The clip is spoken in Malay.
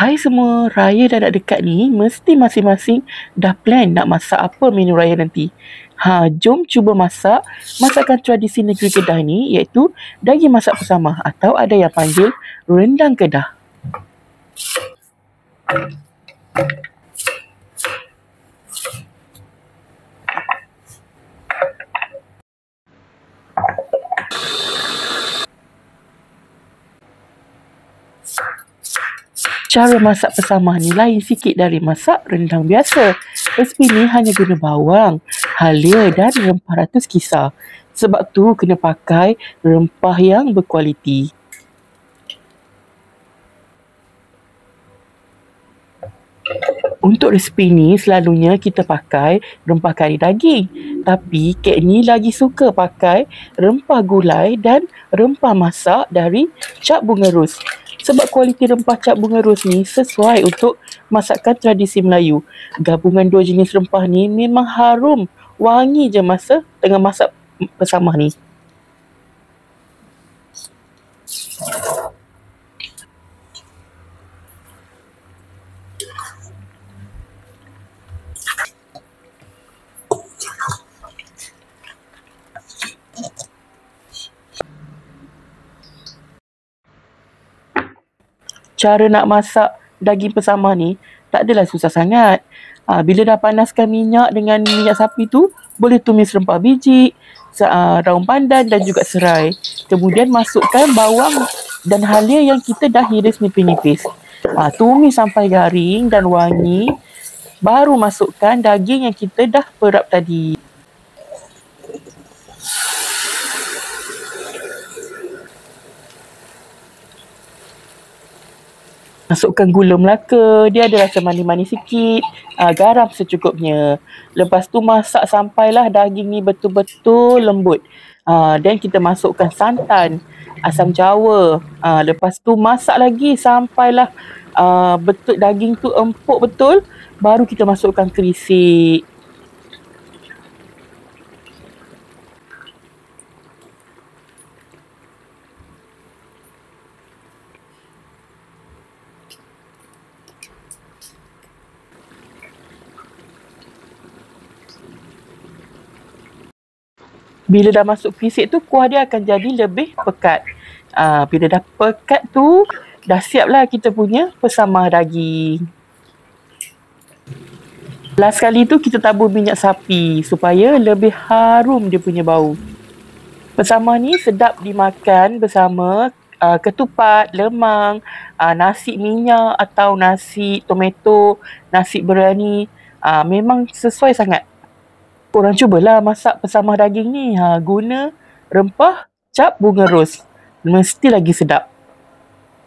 Hai semua, raya dah nak dekat ni, mesti masing-masing dah plan nak masak apa menu raya nanti. Jom cuba masak masakan tradisi negeri Kedah ni, iaitu daging masak bersama atau ada yang panggil rendang Kedah. Cara masak bersama ni lain sikit dari masak rendang biasa. Resipi ni hanya guna bawang, halia dan rempah ratus kisar. Sebab tu kena pakai rempah yang berkualiti. Untuk resipi ni selalunya kita pakai rempah kari daging. Tapi kek ni lagi suka pakai rempah gulai dan rempah masak dari Cap Bunga Ros. Sebab kualiti rempah Cap Bunga Ros ni sesuai untuk masakan tradisi Melayu. Gabungan dua jenis rempah ni memang harum, wangi je masa tengah masak bersama ni. Cara nak masak daging bersama ni tak adalah susah sangat. Bila dah panaskan minyak dengan minyak sapi tu, boleh tumis rempah biji, daun pandan dan juga serai. Kemudian masukkan bawang dan halia yang kita dah iris nipis-nipis. Tumis sampai garing dan wangi. Baru masukkan daging yang kita dah perap tadi. Masukkan gula Melaka, dia ada rasa manis-manis sikit, garam secukupnya. Lepas tu masak sampailah daging ni betul-betul lembut. Dan kita masukkan santan, asam jawa. Lepas tu masak lagi sampailah betul daging tu empuk betul, baru kita masukkan kerisik. Bila dah masuk kerisik tu, kuah dia akan jadi lebih pekat. Bila dah pekat tu, dah siaplah kita punya pesamah daging. Last kali tu kita tabur minyak sapi supaya lebih harum dia punya bau. Pesamah ni sedap dimakan bersama ketupat, lemang, nasi minyak atau nasi tomato, nasi biryani. Memang sesuai sangat. Korang cubalah masak pesamah daging ni. Guna rempah Cap Bunga Ros. Mesti lagi sedap.